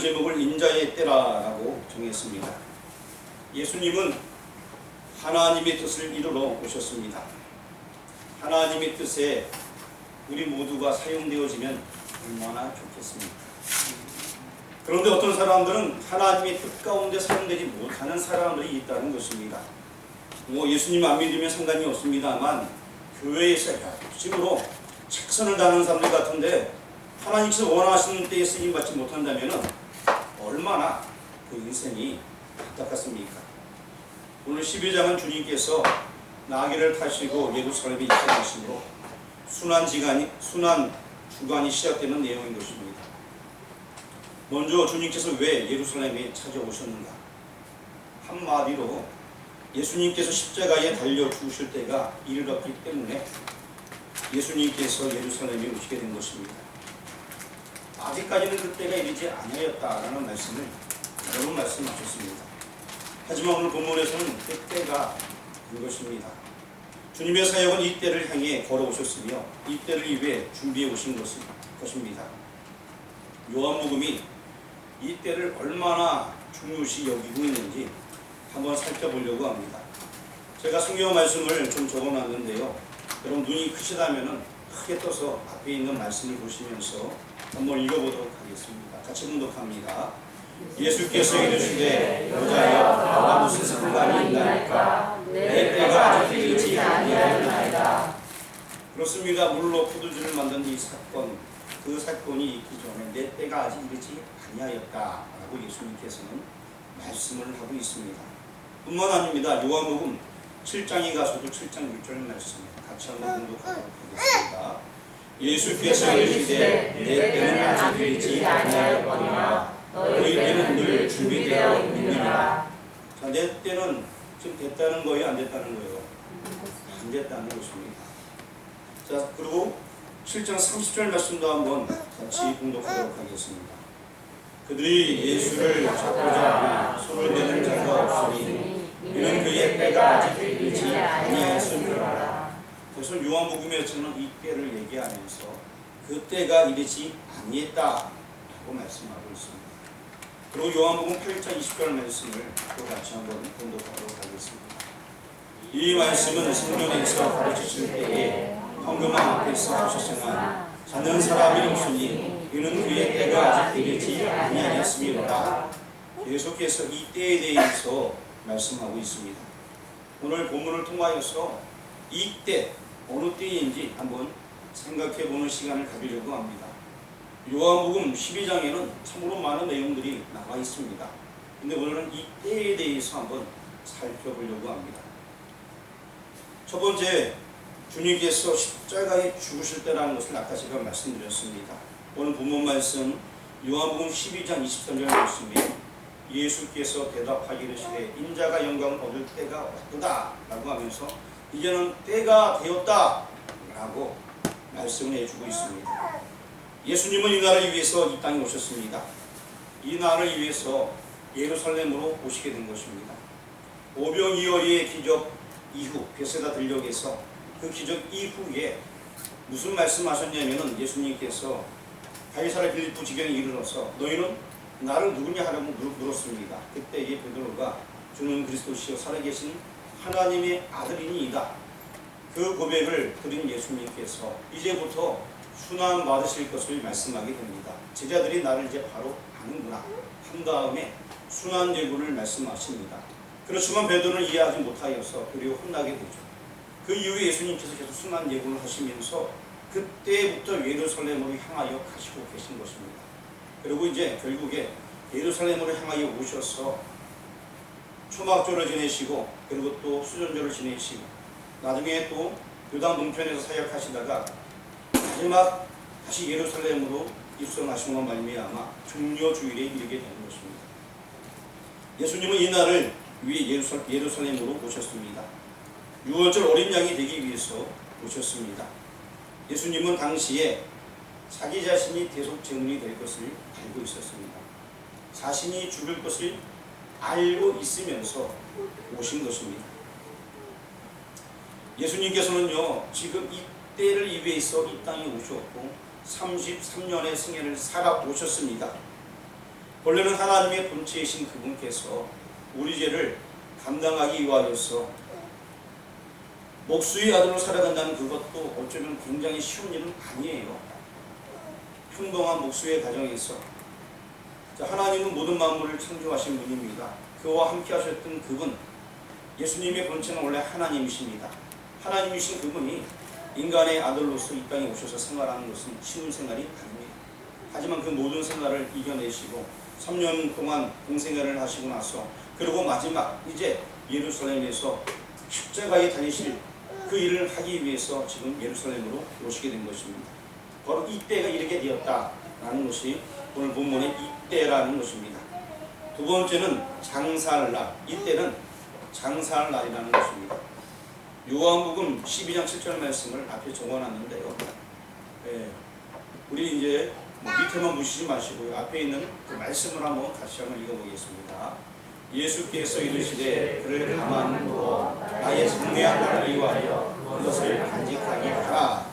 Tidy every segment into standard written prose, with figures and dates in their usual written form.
제목을 인자의 때라고 정했습니다. 예수님은 하나님의 뜻을 이루러 오셨습니다. 하나님의 뜻에 우리 모두가 사용되어지면 얼마나 좋겠습니까? 그런데 어떤 사람들은 하나님의 뜻 가운데 사용되지 못하는 사람들이 있다는 것입니다. 예수님 안 믿으면 상관이 없습니다만 교회에서 열심으로 책선을 다하는 사람들 같은데 하나님께서 원하시는 때에 쓰임받지 못한다면 얼마나 그 인생이 안타깝습니까? 오늘 12장은 주님께서 나귀를 타시고 예루살렘에 입성하심으로 순환 주간이 시작되는 내용인 것입니다. 먼저 주님께서 왜 예루살렘에 찾아오셨는가? 한마디로 예수님께서 십자가에 달려 죽으실 때가 이르렀기 때문에 예수님께서 예루살렘에 오시게 된 것입니다. 아직까지는 그때가 이르지 아니었다라는 말씀을 여러 번 말씀하셨습니다. 하지만 오늘 본문에서는 그때가 된 것입니다. 주님의 사역은 이 때를 향해 걸어오셨으며 이 때를 위해 준비해 오신 것입니다. 요한복음이 이 때를 얼마나 중요시 여기고 있는지 한번 살펴보려고 합니다. 제가 성경 말씀을 좀 적어놨는데요. 여러분 눈이 크시다면 크게 떠서 앞에 있는 말씀을 보시면서 한번 읽어보도록 하겠습니다. 같이 봉독합니다. 예수께서 이르시되 여자여 나와 무슨 상관이 있나이까 내 때가 아직 이르지 아니하였나이다. 그렇습니다. 물로 포도주를 만든 이 사건, 그 사건이 있기 전에 내 때가 아직 이르지 아니하였다라고 예수님께서는 말씀을 하고 있습니다. 뿐만 아닙니다. 요한복음 7장에 가서도 7장 6절 말씀 같이 한번 봉독하도록 하겠습니다. 예수께서 이르시되 내 때는 아직 이르지 아니하였거니와 너희 때는 늘 준비되어 있느니라. 자, 내 때는 지금 됐다는 거예요? 안 됐다는 거예요? 안 됐다는 것입니다. 자, 그리고 7장 30절 말씀도 한번 같이 봉독하도록 하겠습니다. 그들이 예수를 잡고자 하니 손을 대는 자가 없으니 이는 그의 때가 아직 이르지 아니하였음이라. 그래서 요한복음에서는 이 때를 얘기하면서 그 때가 이르지 아니했다라고 말씀하고 있습니다. 그리고 요한복음 8장 20절 말씀을 또 같이 한번 봉독하도록 하겠습니다. 이 말씀은 성전에서 가르치실 때에 황금함 앞에서 하셨으나 찾는 사람이 없으니 이는 그의 때가 아직 이르지 아니하였음이로다. 계속해서 이 때에 대해서 말씀하고 있습니다. 오늘 본문을 통하여서 이 때 어느 때인지 한번 생각해보는 시간을 가지려고 합니다. 요한복음 12장에는 참으로 많은 내용들이 나와 있습니다. 근데 오늘은 이 때에 대해서 한번 살펴보려고 합니다. 첫 번째, 주님께서 십자가에 죽으실 때라는 것을 아까 제가 말씀드렸습니다. 오늘 본문 말씀 요한복음 12장 23절 말씀에 예수께서 대답하기를 시되 인자가 영광을 얻을 때가 왔도다 라고 하면서 이제는 때가 되었다 라고 말씀을 해주고 있습니다. 예수님은 이 날을 위해서 이 땅에 오셨습니다. 이 날을 위해서 예루살렘으로 오시게 된 것입니다. 오병이어의 기적 이후 베세다 들녘에서 그 기적 이후에 무슨 말씀하셨냐면은 예수님께서 가이사랴 빌립보 지경에 이르러서 너희는 나를 누구냐 하라고 물었습니다. 그때 이 베드로가 주는 그리스도시요 살아계신 하나님의 아들이니이다. 그 고백을 드린 예수님께서 이제부터 순환 받으실 것을 말씀하게 됩니다. 제자들이 나를 이제 바로 아는구나 한 다음에 순환 예고를 말씀하십니다. 그렇지만 베드로는 이해하지 못하여서 도리어 혼나게 되죠. 그 이후에 예수님께서 계속 순환 예고를 하시면서 그때부터 예루살렘으로 향하여 가시고 계신 것입니다. 그리고 이제 결국에 예루살렘으로 향하여 오셔서 초막절을 지내시고 그리고 또 수전절을 지내시고 나중에 또 요단 동편에서 사역하시다가 마지막 다시 예루살렘으로 입성하신 것 말미암아 종려주일에 이르게 되는 것입니다. 예수님은 이 날을 위해 예루살렘으로 오셨습니다. 6월절 어린 양이 되기 위해서 오셨습니다. 예수님은 당시에 자기 자신이 대속제물이 될 것을 알고 있었습니다. 자신이 죽을 것을 알고 있으면서 오신 것입니다. 예수님께서는요 지금 이 때를 위해서 이 땅에 오셨고 33년의 생애를 살아 오셨습니다. 본래는 하나님의 본체이신 그분께서 우리 죄를 감당하기 위하여서 목수의 아들로 살아간다는 그것도 어쩌면 굉장히 쉬운 일은 아니에요. 평범한 목수의 가정에서 하나님은 모든 만물을 창조하신 분입니다. 그와 함께 하셨던 그분, 예수님의 본체는 원래 하나님이십니다. 하나님이신 그분이 인간의 아들로서 이 땅에 오셔서 생활하는 것은 쉬운 생활이 아닙니다. 하지만 그 모든 생활을 이겨내시고 3년 동안 공생애를 하시고 나서 그리고 마지막 이제 예루살렘에서 십자가에 다니실 그 일을 하기 위해서 지금 예루살렘으로 오시게 된 것입니다. 바로 이때가 이렇게 되었다라는 것이 오늘 본문의 이때라는 것입니다. 두 번째는 장사할 이때는 장사할 날이라는 것입니다. 요한복음 12장 7절 말씀을 앞에 적어놨는데요. 우리 이제 밑에만 보시지 마시고요. 앞에 있는 그 말씀을 한번 같이 한번 읽어보겠습니다. 예수께서 이르시되 그를 가만 두어 나의 장래할 날을 위하여 그것을 간직하게 하라.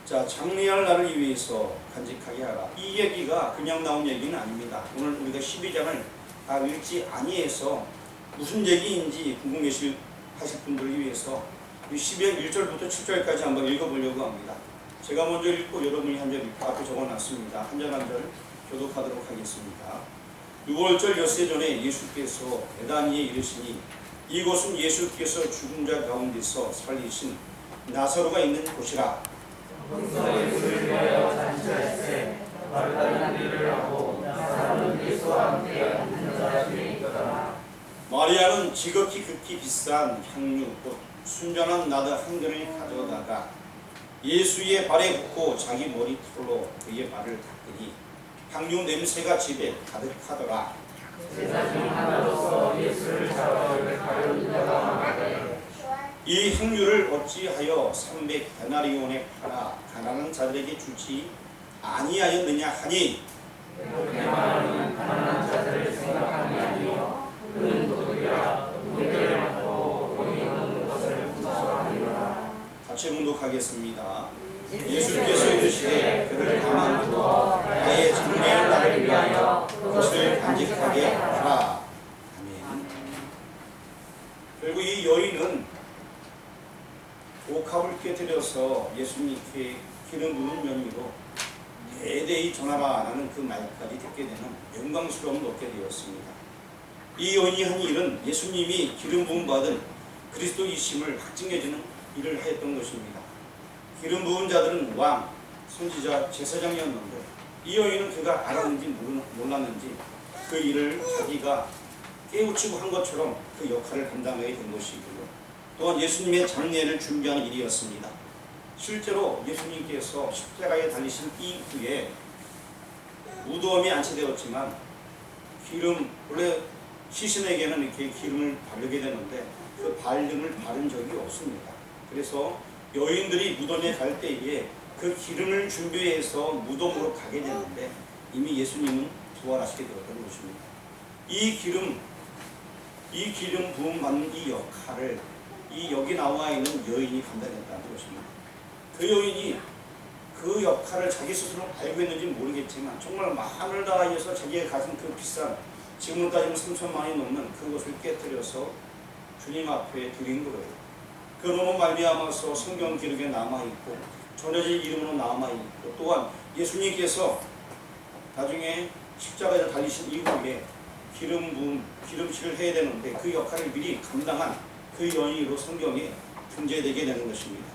자, 장래할 날을 위해서 간직하게 하라. 이 얘기가 그냥 나온 얘기는 아닙니다. 오늘 우리가 12장을 다 읽지 아니해서 무슨 얘기인지 궁금해하실 분들을 위해서 12장 1절부터 7절까지 한번 읽어보려고 합니다. 제가 먼저 읽고 여러분이 한 절 앞에 적어놨습니다. 한 절 한 절 교독하도록 하겠습니다. 6월절 엿새 전에 예수께서 베다니에 이르시니 이곳은 예수께서 죽은 자 가운데서 살리신 나사로가 있는 곳이라. 거기서 예수를 위하여 잔치할세 마르다는 일을 하고 나사로는 예수와 함께 앉은 자 중에 있더라. 마리아는 지극히 극히 비싼 향유 곧 순전한 나드 한 근을 가져다가 예수의 발에 붓고 자기 머리털로 그의 발을 닦으니 향유 냄새가 집에 가득하더라. 제사 중 하나로서 예수를 잡아 가려는 자가 많은데 이 향유를 어찌하여 300데나리온에 팔아 가난한 자들에게 주지 아니하였느냐 하니, 내 말은 가난한 자들을 생각함이 아니요 그는 도둑이라 문제를 맡고 돈이 없는 것을 구속하리라. 같이 문독하겠습니다. 예수께서 이르시되 그를 가만두어 나의 장래할 날을 위하여 그것을 간직하게 하라. 아멘. 결국 이 여인은 옥합을 깨뜨려서 예수님께 기름 부은 연유로 대대히 전하라라는 그 말까지 듣게 되는 영광스러움을 얻게 되었습니다. 이 여인이 한 일은 예수님이 기름 부음 받은 그리스도이심을 확증해주는 일을 하였던 것입니다. 기름 부은 자들은 왕, 선지자, 제사장이었는데 이 여인은 그가 알았는지 몰랐는지 그 일을 자기가 깨우치고 한 것처럼 그 역할을 감당하게 된 것이고요. 또한 예수님의 장례를 준비하는 일이었습니다. 실제로 예수님께서 십자가에 달리신 이후에 무덤이 안치되었지만 기름, 원래 시신에게는 이렇게 기름을 바르게 되는데 그 기름을 바른 적이 없습니다. 그래서 여인들이 무덤에 갈 때에 그 기름을 준비해서 무덤으로 가게 되는데 이미 예수님은 부활하시게 되었던 것입니다. 이 기름 부음 받는 이 역할을 이 여기 나와 있는 여인이 감당했다는 것입니다. 그 여인이 그 역할을 자기 스스로 알고 있는지 모르겠지만 정말 마음을 다해서 자기가 가진 그 비싼 지금으로 따지면 3천만 원이 넘는 그것을 깨뜨려서 주님 앞에 드린 거예요. 그러므로 말미암아서 성경 기록에 남아있고 전해질 이름으로 남아있고 또한 예수님께서 나중에 십자가에 달리신 이후에 기름칠을 해야 되는데 그 역할을 미리 감당한 그 여인으로 성경에 등재되게 되는 것입니다.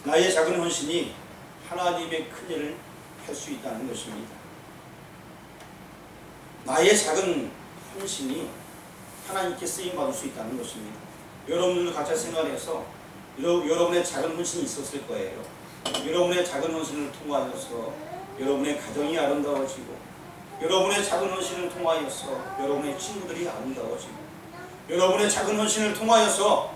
나의 작은 헌신이 하나님의 큰 일을 할 수 있다는 것입니다. 나의 작은 헌신이 하나님께 쓰임받을 수 있다는 것입니다. 여러분들도 각자 생활에서 여러분의 작은 헌신이 있었을 거예요. 여러분의 작은 헌신을 통하여서 여러분의 가정이 아름다워지고 여러분의 작은 헌신을 통하여서 여러분의 친구들이 아름다워지고 여러분의 작은 헌신을 통하여서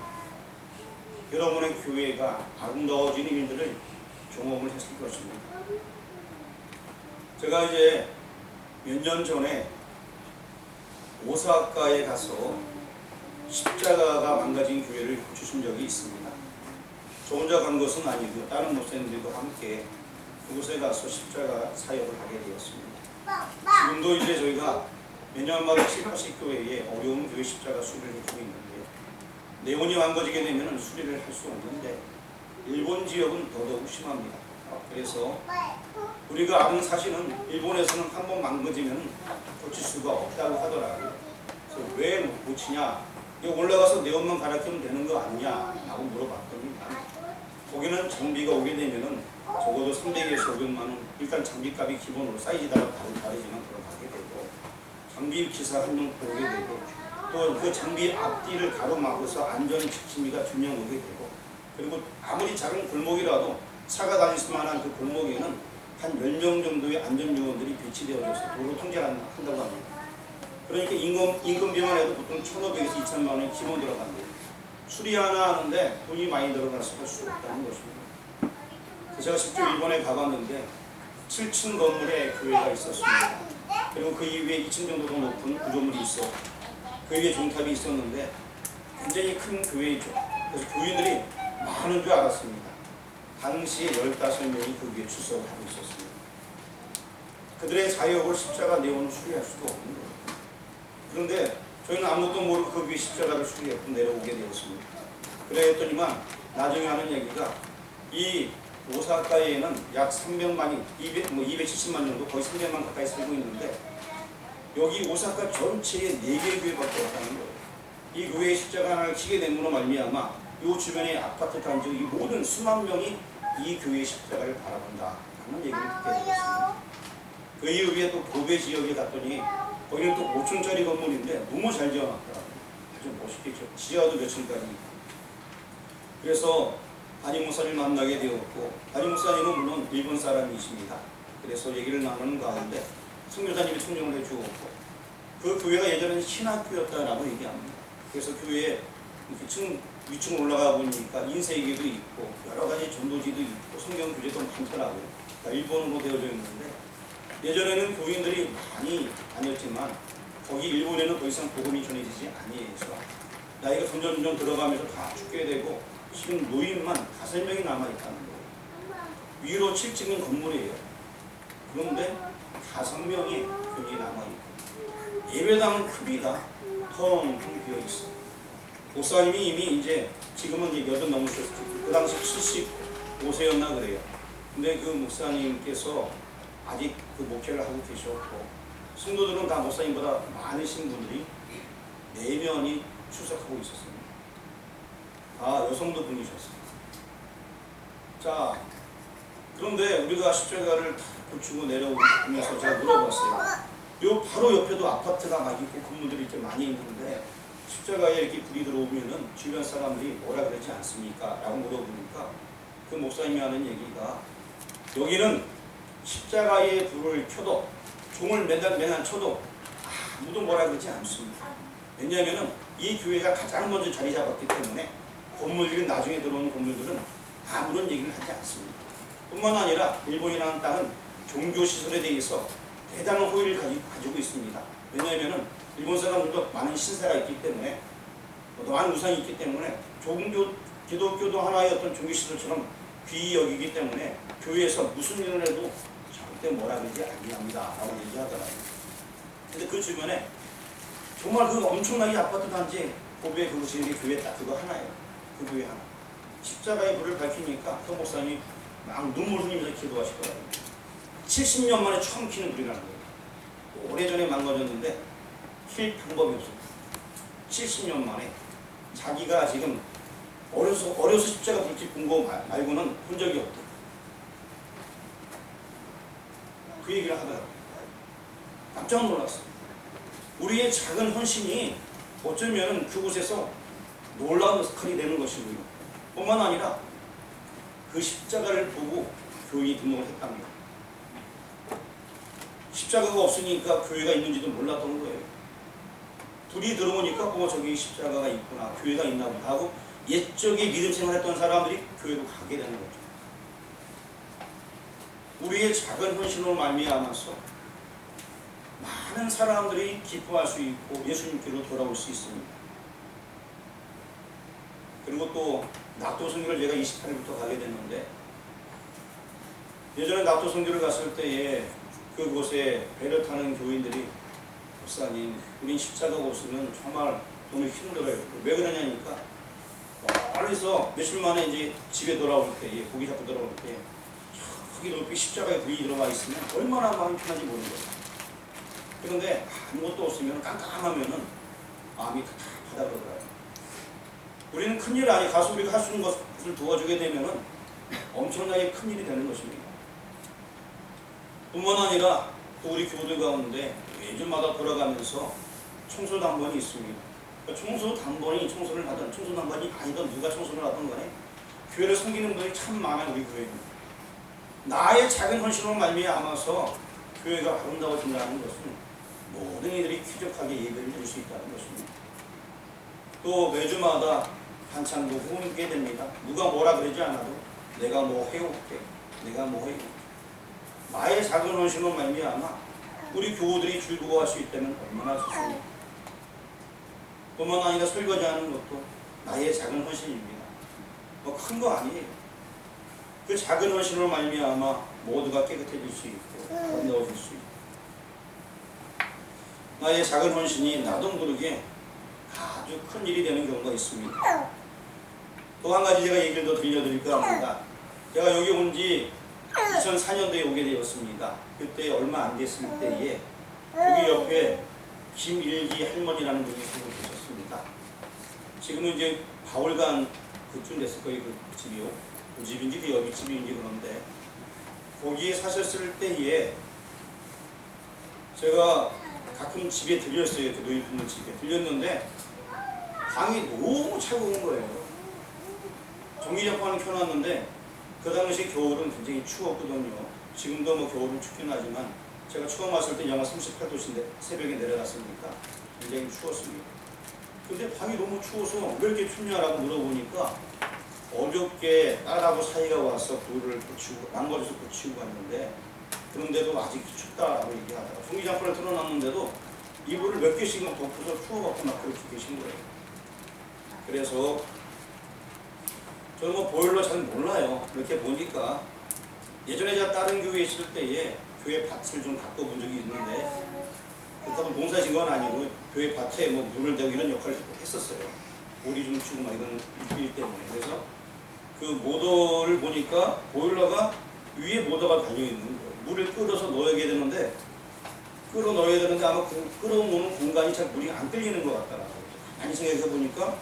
여러분의 교회가 아름다워지는 일들을 경험을 했을 것입니다. 제가 이제 몇 년 전에 오사카에 가서 십자가가 망가진 교회를 고치신 적이 있습니다. 저 혼자 간 것은 아니고 다른 목사님들과 함께 그곳에 가서 십자가 사역을 하게 되었습니다. 지금도 이제 저희가 매년마다 7, 80교회에 어려운 교회 십자가 수리를 해주고 있는데요. 내원이 망가지게 되면 수리를 할 수 없는데 일본 지역은 더더욱 심합니다. 그래서 우리가 아는 사실은 일본에서는 한번 망가지면 고칠 수가 없다고 하더라고요. 그래서 왜 못 고치냐? 올라가서 내원만 갈아끼면 되는 거 아니냐? 라고 물어봤더니 거기는 장비가 오게 되면은 적어도 300에서 500만 원, 일단 장비값이 기본으로 사이즈 따라 다르지만 들어가게 되고, 장비 기사 한 명 오게 되고, 또 그 장비 앞뒤를 가로막아서 안전 지킴이가 2명 오게 되고, 그리고 아무리 작은 골목이라도 차가 다닐 수만한 그 골목에는 한 10명 정도의 안전요원들이 배치되어져서 도로 통제한다고 합니다. 그러니까 인건비만 해도 보통 1,500에서 2,000만 원이 기본 들어간대요. 수리 하나 하는데 돈이 많이 들어가서 할 수 없다는 것입니다. 제가 직접 일본에 가봤는데 7층 건물에 교회가 있었습니다. 그리고 그 이후에 2층 정도 더 높은 구조물이 있어 그 위에 종탑이 있었는데 굉장히 큰 교회이죠. 그래서 교인들이 많은 줄 알았습니다. 당시에 15명이 그 위에 출석을 하고 있었습니다. 그들의 자유업을 십자가 내원을 수리할 수도 없는 거예요. 그런데 저희는 아무것도 모르고 그 위에 십자가를 수리했고 내려오게 되었습니다. 그래 했더니만 나중에 하는 얘기가 이 오사카에는 약 300만이 270만 정도 거의 300만 가까이 살고 있는데 여기 오사카 전체에 4개 교회밖에 없다는 거예요. 이 교회에 십자가 하나를 치게 됨으로 말미암아 이 주변의 아파트 단지 이 모든 수만 명이 이 교회의 십자가를 바라본다 하는 얘기를 듣게 되었습니다. 그 이후에 또 고베 지역에 갔더니 거기는 또 5층짜리 건물인데 너무 잘 지어놨더라고요. 아주 멋있겠죠. 지하도 몇 층까지 있고. 그래서 담임 목사님 만나게 되었고, 담임 목사님은 물론 일본 사람이십니다. 그래서 얘기를 나누는 가운데 성교사님이 총정을 해주었고, 그 교회가 예전에는 신학교였다라고 얘기합니다. 그래서 교회에 이렇게 위층 올라가 보니까 인쇄기도 있고 여러 가지 전도지도 있고 성경 교재도 많더라고요. 그러니까 일본어로 되어져 있는데 예전에는 교인들이 많이 다녔지만 거기 일본에는 더 이상 복음이 전해지지 아니해서 나이가 점점 들어가면서 다 죽게 되고 지금 노인만 5명이 남아있다는 거예요. 위로 7층인 건물이에요. 그런데 5명이 여기 남아있고 예배당은 크기가 텅텅 비어있어요. 목사님이 이미 이제 지금은 이제 80 넘으셨을 그 당시 75세였나 그래요. 근데 그 목사님께서 아직 그 목회를 하고 계셨고 성도들은 다 목사님보다 많으신 분들이 4명이 출석하고 있었습니다. 다 여성도 분이셨어요. 자, 그런데 우리가 십자가를 고치고 내려오면서 제가 물어봤어요. 요 바로 옆에도 아파트가 막 있고 건물들이 이렇게 많이 있는데 십자가에 이렇게 불이 들어오면은 주변 사람들이 뭐라 그러지 않습니까? 라고 물어보니까 그 목사님이 하는 얘기가 여기는 십자가에 불을 켜도 종을 매달 쳐도 아무도 뭐라 그러지 않습니다. 왜냐하면 이 교회가 가장 먼저 자리 잡았기 때문에 건물들이 나중에 들어오는 건물들은 아무런 얘기를 하지 않습니다. 뿐만 아니라 일본이라는 땅은 종교시설에 대해서 대단한 호의를 가지고 있습니다. 왜냐하면 일본 사람들도 많은 신사가 있기 때문에 많은 우상이 있기 때문에 기독교도 하나의 어떤 종교시설처럼 귀히 여기기 때문에 교회에서 무슨 일을 해도 절대 뭐라 그러지 아니합니다 라고 얘기하더라고요. 근데 그 주변에 정말 그 엄청나게 아파트 단지 고베 그 지역의 교회 딱 그거 하나예요. 그 교회 하나. 십자가의 불을 밝히니까 그 목사님이 막 눈물 흘리면서 기도하시더라고요. 70년 만에 처음 키는 불이라는 거예요. 오래전에 망가졌는데 킬 방법이 없어요. 70년 만에 자기가 지금 어려서 십자가 불빛 본 거 말고는 본 적이 없대. 그 얘기를 하더라고요. 깜짝 놀랐어요. 우리의 작은 헌신이 어쩌면 그곳에서 놀라운 역할이 되는 것이고요. 뿐만 아니라 그 십자가를 보고 교인이 등록을 했답니다. 십자가가 없으니까 교회가 있는지도 몰랐던 거예요. 불이 들어오니까 저기 십자가가 있구나, 교회가 있나 보다 하고 옛적에 믿음 생활했던 사람들이 교회로 가게 되는 거죠. 우리의 작은 헌신으로 말미암아서 많은 사람들이 기뻐할 수 있고 예수님께로 돌아올 수 있습니다. 그리고 또 낙도 선교를 제가 28일부터 가게 됐는데 예전에 낙도 선교를 갔을 때에 그곳에 배를 타는 교인들이 목사님, 우린 십자가 없으면 정말 너무 힘들어요. 왜 그러냐니까 멀리서 며칠 만에 이제 집에 돌아올 때, 고기 잡고 돌아올 때 저기 높이 십자가에 불이 들어가 있으면 얼마나 마음이 편한지 모르는 거예요. 그런데 아무것도 없으면 깜깜하면은 마음이 답답하다 그러더라고요. 우리는 큰일 아니 가서 우리가 할 수 있는 것을 도와주게 되면은 엄청나게 큰일이 되는 것입니다. 뿐만 아니라 또 우리 교우들 가운데 매주마다 돌아가면서 청소당번이 있습니다. 그러니까 청소당번이 청소를 하든 청소당번이 아니든 누가 청소를 하든 간에 교회를 섬기는 분들이 참 많아요. 우리 교회는. 나의 작은 헌신으로 말미암아서 교회가 아름다워진다는 것은 모든 이들이 쾌적하게 예배를 드릴 수 있다는 것입니다. 또 매주마다 한창도 호응하게 됩니다. 누가 뭐라 그러지 않아도 내가 뭐 해올게, 내가 뭐 해올게. 나의 작은 헌신으로 말미암아 우리 교우들이 즐거워할 수 있다면 얼마나 좋습니까? 뿐만 아니라 설거지하는 것도 나의 작은 헌신입니다. 뭐 큰 거 아니에요. 그 작은 헌신으로 말미암아 모두가 깨끗해질 수 있고 아름다워질 수 있고 나의 작은 헌신이 나도 모르게 아주 큰 일이 되는 경우가 있습니다. 또 한 가지 제가 얘기를 더 들려드릴까 합니다. 제가 여기 온 지 2004년도에 오게 되었습니다. 그때 얼마 안 됐을 때에 여기 옆에 김일기 할머니라는 분이 살고 계셨습니다. 지금은 이제 바울간 그쯤 됐을 거예요. 그 집이요. 그 집인지 그 여기 집인지 그런데 거기에 사셨을 때에 제가 가끔 집에 들렸어요. 그 노인분들 집에 들렸는데 방이 너무 차가운 거예요. 전기장판을 켜놨는데 그 당시 겨울은 굉장히 추웠거든요. 지금도 뭐 겨울은 춥긴 하지만 제가 처음 왔을 때 영하 38도인데 새벽에 내려갔으니까 굉장히 추웠습니다. 근데 방이 너무 추워서 왜 이렇게 춥냐라고 물어보니까 어저께 딸하고 사이가 와서 불을 붙이고 난거리에서 붙이고 갔는데 그런데도 아직 춥다라고 얘기하다가 전기장판을 틀어놨는데도 이불을 몇 개씩 덮어서 추워갖고 막 그렇게 계신 거예요. 그래서 저는 뭐 보일러 잘 몰라요. 이렇게 보니까 예전에 제가 다른 교회에 있을 때에 교회 밭을 좀 갖고 본 적이 있는데 그렇다고 농사 진 건 아니고 교회 밭에 뭐 물을 대고 이런 역할을 했었어요. 오리 좀 치고 막 이런 일 때문에. 그래서 그 모터를 보니까 보일러가 위에 모터가 달려있는 거예요. 물을 끓여서 넣어야 되는데 아마 그 끓여놓는 공간이 잘 물이 안 끌리는 것 같더라고요. 많이 생각해 보니까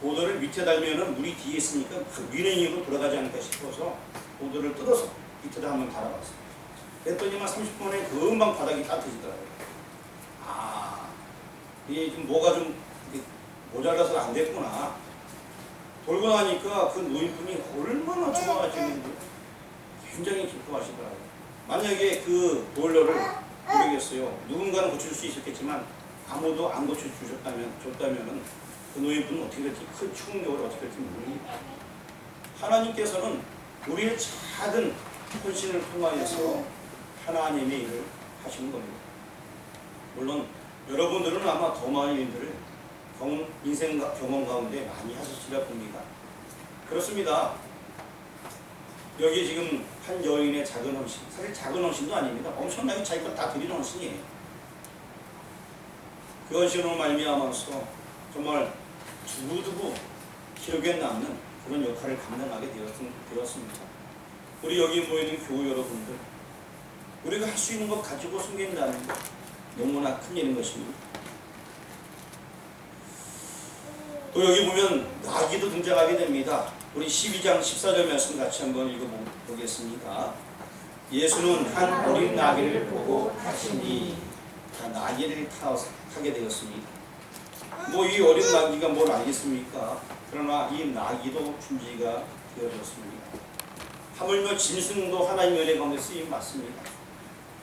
보도를 밑에 달면은 물이 뒤에 있으니까 그 위능으로 돌아가지 않을까 싶어서 보도를 뜯어서 밑에다 한번 달아봤어요. 그랬더니만 30분 만에 금방 바닥이 따뜻해지더라고요. 이게 좀 뭐가 좀 모자라서 안 됐구나. 돌고 나니까 그 노인분이 얼마나 좋아하시는지 굉장히 기뻐하시더라고요. 만약에 그 보일러를 모르겠어요. 누군가는 고칠 수 있었겠지만 아무도 안 줬다면은 그 노인분은 어떻게 될지 큰 추운 겨울에 어떻게 될지 모릅니다. 하나님께서는 우리의 작은 헌신을 통하여서 하나님의 일을 하시는 겁니다. 물론 여러분들은 아마 더 많은 일들을 인생 경험 가운데 많이 하셨으리라 봅니다. 그렇습니다. 여기 지금 한 여인의 작은 헌신, 사실 작은 헌신도 아닙니다. 엄청나게 자기 것 다 드리는 헌신이에요. 그 헌신으로 말미암아서 정말 두고두고 기억에 남는 그런 역할을 감당하게 되었습니다. 우리 여기 모이는 교우 여러분들, 우리가 할 수 있는 것 가지고 섬긴다는 것 너무나 큰 일인 것입니다. 또 여기 보면 나귀도 등장하게 됩니다. 우리 12장 14절 말씀 같이 한번 읽어보겠습니다. 예수는 한 어린 나귀를 보고 타시니 나귀를 타게 되었습니다. 뭐 이 어린 나귀가 뭘 알겠습니까? 그러나 이 나귀도 준비가 되어졌습니다. 하물며 짐승도 하나님의 은혜 가운데 쓰임 받습니다.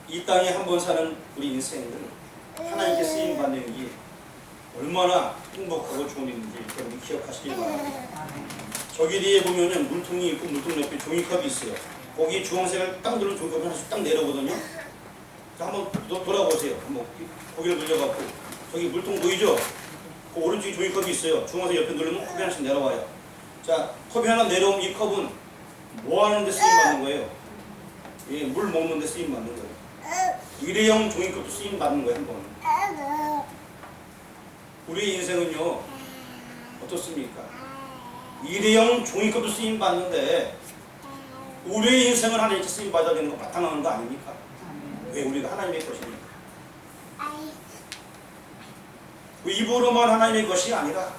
이 땅에 한 번 사는 우리 인생을 하나님께 쓰임 받는 게 얼마나 행복하고 좋은 일인지 여러분 기억하시길 바랍니다. 저기 뒤에 보면은 물통이 있고 물통 옆에 종이컵이 있어요. 거기 주황색을 딱 누르면 종이컵이 하나씩 딱 내려오거든요. 자, 한번 돌아보세요. 한번 고개를 돌려갖고 저기 물통 보이죠? 그 오른쪽에 종이컵이 있어요. 주황색 옆에 누르면 컵이 하나씩 내려와요. 자, 컵이 하나 내려오면 이 컵은 뭐 하는데 쓰임 받는 거예요? 예, 물 먹는데 쓰임 받는 거예요. 일회용 종이컵도 쓰임 받는 거예요, 한 번. 우리의 인생은요, 어떻습니까? 일회용 종이컵도 쓰임 받는데 우리의 인생을 하나님께 쓰임 받아야 되는 거 바탕하는 거 아닙니까? 왜 우리가 하나님의 것입니까? 입으로만 하나님의 것이 아니라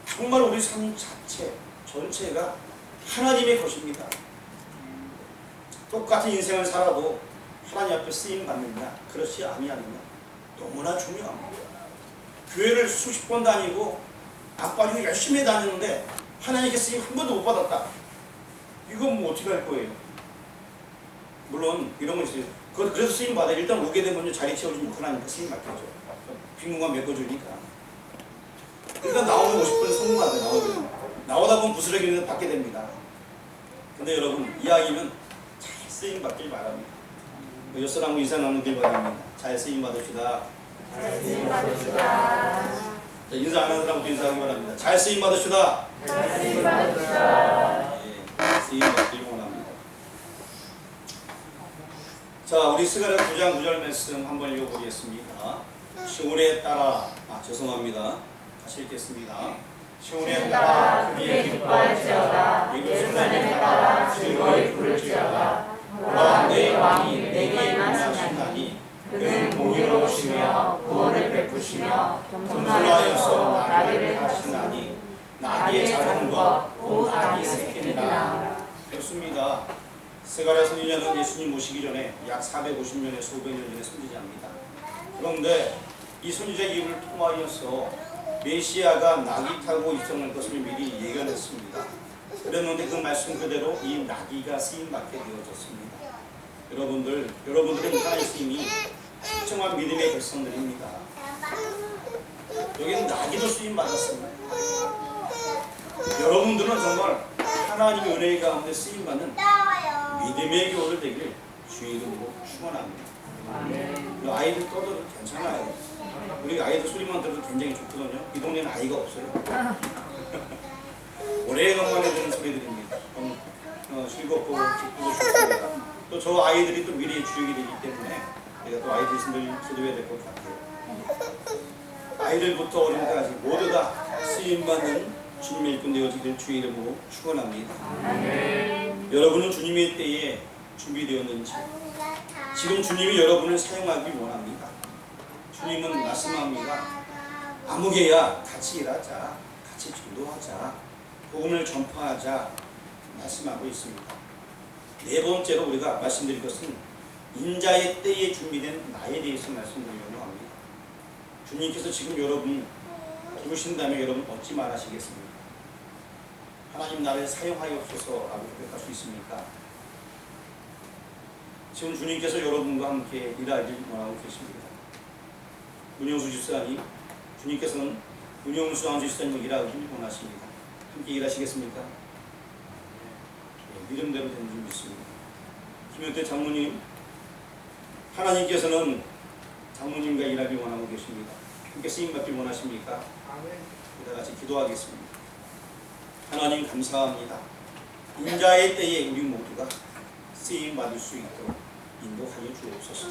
정말 우리 삶 자체 전체가 하나님의 것입니다. 똑같은 인생을 살아도 하나님 앞에 쓰임 받느냐 그렇지 아니하느냐 너무나 중요합니다. 교회를 수십 번 다니고 안 빠지고 열심히 다니는데 하나님께 쓰임 한 번도 못 받았다. 이건 뭐 어떻게 할 거예요? 물론 이런 건 있어요. 그래서 쓰임 받아. 일단 오게 되면 자리 채워주면 하나님께 쓰임 맡겨줘. 빈 공간 메꿔주니까. 일단 나오면 50분 성공하게 나오다 보면 부스러기는 받게 됩니다. 근데 여러분 이야기는 잘 쓰임 받길 바랍니다. 옆사람과 인사 나누길 바랍니다. 잘 쓰임 받읍시다. 잘 쓰임 받읍시다. 자, 인사 안 하는 사람부터 인사하기 바랍니다. 잘 쓰임 받읍시다. 잘 쓰임 받읍시다. 쓰임 받기를 원합니다. 자, 우리 스가랴 9장 9절 말씀 한번 읽어보겠습니다. 시온에 따라 죄송합니다. 다시 읽겠습니다. 시온에 따라 그의 기뻐할지어다. 예루살렘에 따라 즐거이 부를지어다. 보라 내 왕이 내게 임하시나니 그는 공의로우시며 구원을 베푸시며 겸손하여서 나귀를 타시나니 나귀의 작은 것곧 아기 새끼니라. 그렇습니다. 스가랴 선지자는 예수님 오시기 전에 약 450년에서 500년 전에 선지자입니다. 그런데 이 선지자 이유를 통하여서 메시아가 나귀 타고 입성할 것을 미리 예견했습니다. 그랬는데 그 말씀 그대로 이 나귀가 쓰임받게 되어졌습니다. 여러분들은 하나님의 쓰임이 특정한 믿음의 백성들입니다. 여기는 나귀도 쓰임받았습니다. 여러분들은 정말 하나님의 은혜 가운데 쓰임받는 믿음의 교회를 되길 주의 이름으로 축원합니다. 아이들 떠들어도 괜찮아요. 우리 아이들 소리만 들어도 굉장히 좋거든요. 이 동네는 아이가 없어요. 오래간만에 듣는 소리들입니다. 즐겁고 기쁘고 좋습니다. 또 저 아이들이 또 미래의 주역이 되기 때문에 우리가 또 아이들 기도해야 될 것 같아요. 아이들부터 어린이까지 모두 다 쓰임받는 주님의 일꾼 되어지길 주의 이름으로 축원합니다. 여러분은 주님의 때에 준비되었는지 지금 주님이 여러분을 사용하길 원합니다. 주님은 말씀합니다. 아무개야 같이 일하자, 같이 전도하자, 복음을 전파하자 말씀하고 있습니다. 네 번째로 우리가 말씀드릴 것은 인자의 때에 준비된 나에 대해서 말씀드리려고 합니다. 주님께서 지금 여러분 부르신다면 여러분 어찌 말하시겠습니까? 하나님 나를 사용하옵소서라고 고백할 수 있습니까? 지금 주님께서 여러분과 함께 일하길 원하고 계십니다. 문영수 집사님, 주님께서는 문영수 안수 집사님과 일하길 원하십니다. 함께 일하시겠습니까? 믿음대로 된 줄 믿습니다. 김현태 장모님, 하나님께서는 장모님과 일하길 원하고 계십니다. 함께 쓰임받길 원하십니까? 우리 같이 기도하겠습니다. 하나님 감사합니다. 인자의 때에 우리 모두가 쓰임받을 수 있도록 인도하여 주옵소서.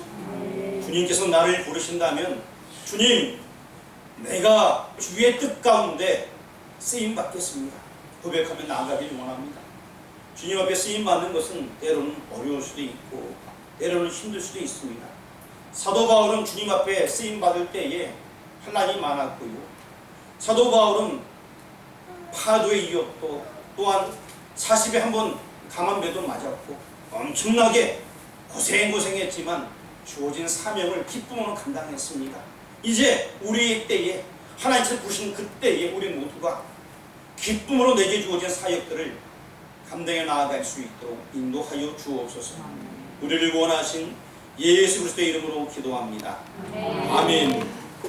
주님께서 나를 부르신다면 주님, 내가 주의 뜻 가운데 쓰임받겠습니다. 고백하며 나아가길 원합니다. 주님 앞에 쓰임받는 것은 때로는 어려울 수도 있고 때로는 힘들 수도 있습니다. 사도 바울은 주님 앞에 쓰임받을 때에 환난이 많았고요. 사도 바울은 파도에 이었고 또한 40에 한 번 강한 배도 맞았고 엄청나게 고생했지만 주어진 사명을 기쁨으로 감당했습니다. 이제 우리의 때에 하나님께서 부르신 그때에 우리 모두가 기쁨으로 내게 주어진 사역들을 감당해 나아갈 수 있도록 인도하여 주옵소서. 우리를 구원하신 예수 그리스도의 이름으로 기도합니다. 아멘.